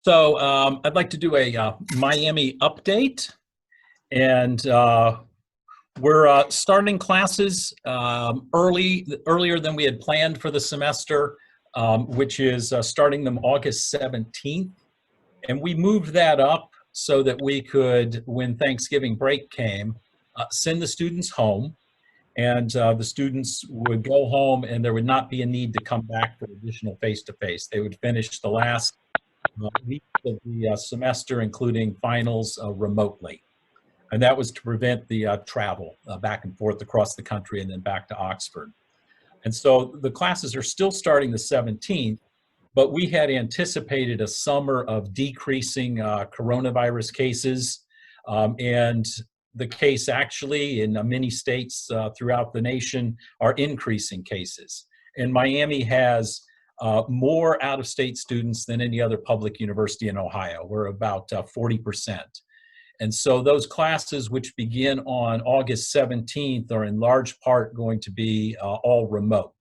I'd like to do a Miami update, and we're starting classes earlier than we had planned for the semester, which is starting them August 17th. And we moved that up so that we could, when Thanksgiving break came, send the students home, and the students would go home and there would not be a need to come back for additional face-to-face. They would finish the last week of the semester, including finals, remotely. And that was to prevent the travel back and forth across the country and then back to Oxford. And so the classes are still starting the 17th, but we had anticipated a summer of decreasing coronavirus cases. And the case actually in many states throughout the nation are increasing cases. And Miami has more out-of-state students than any other public university in Ohio. We're about 40%. And so those classes, which begin on August 17th, are in large part going to be all remote.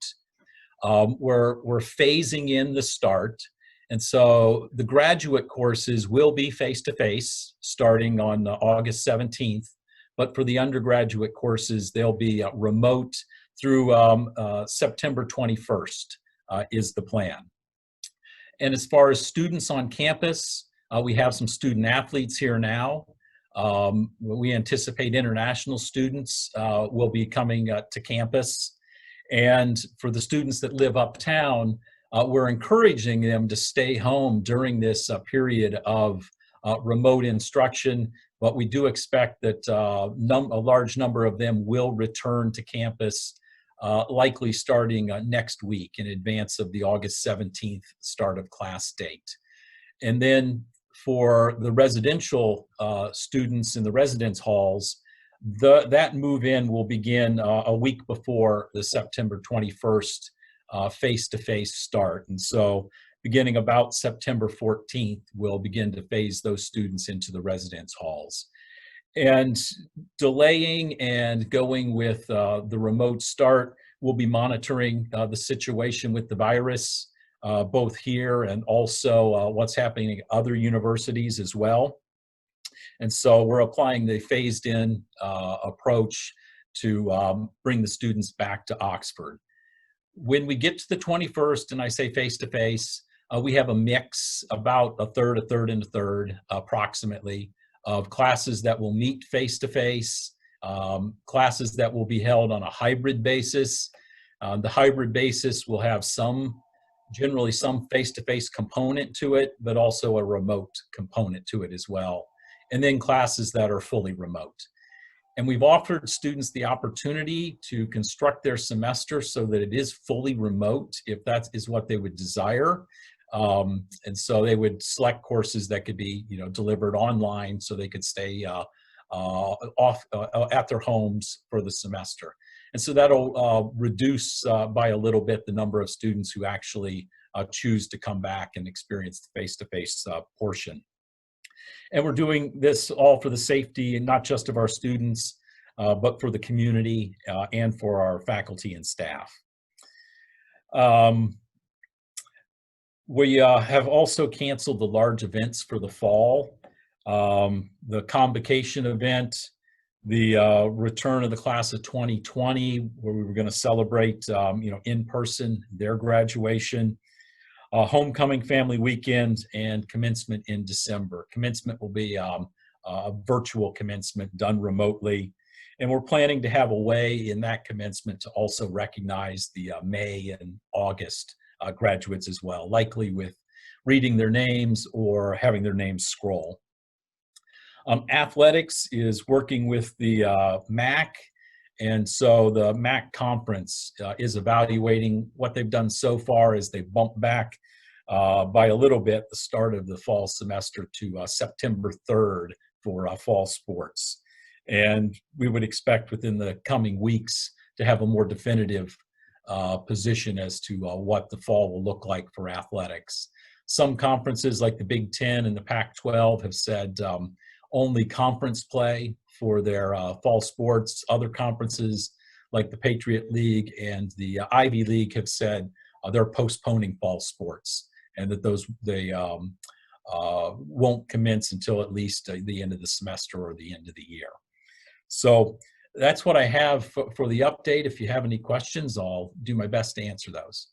We're phasing in the start. And so the graduate courses will be face-to-face starting on August 17th. But for the undergraduate courses, they'll be remote through September 21st. Is the plan. And as far as students on campus, we have some student athletes here now. We anticipate international students will be coming to campus. And for the students that live uptown, we're encouraging them to stay home during this period of remote instruction. But we do expect that a large number of them will return to campus likely starting next week in advance of the August 17th start of class date. And then for the residential students in the residence halls, that move-in will begin a week before the September 21st face-to-face start. And so beginning about September 14th, we'll begin to phase those students into the residence halls. And delaying and going with the remote start, we'll be monitoring the situation with the virus, both here and also what's happening at other universities as well. And so we're applying the phased-in approach to bring the students back to Oxford. When we get to the 21st, and I say face-to-face, we have a mix, about a third, and a third, approximately, of classes that will meet face-to-face, classes that will be held on a hybrid basis. The hybrid basis will have generally some face-to-face component to it, but also a remote component to it as well. And then classes that are fully remote. And we've offered students the opportunity to construct their semester so that it is fully remote, if that is what they would desire. And so they would select courses that could be, delivered online, so they could stay at their homes for the semester. And so that'll reduce by a little bit the number of students who actually choose to come back and experience the face-to-face portion. And we're doing this all for the safety, and not just of our students, but for the community and for our faculty and staff. We have also canceled the large events for the fall. The convocation event, the return of the class of 2020, where we were going to celebrate, in person, their graduation, homecoming family weekend, and commencement in December. Commencement will be a virtual commencement done remotely. And we're planning to have a way in that commencement to also recognize the May and August graduates as well, likely with reading their names or having their names scroll. Athletics is working with the MAC, and so the MAC conference is evaluating what they've done so far as they bump back by a little bit the start of the fall semester to September 3rd for fall sports. And we would expect within the coming weeks to have a more definitive position as to what the fall will look like for athletics. Some conferences like the Big Ten and the Pac-12 have said only conference play for their fall sports. Other conferences like the Patriot League and the Ivy League have said they're postponing fall sports, and that won't commence until at least the end of the semester or the end of the year. So that's what I have for the update. If you have any questions, I'll do my best to answer those.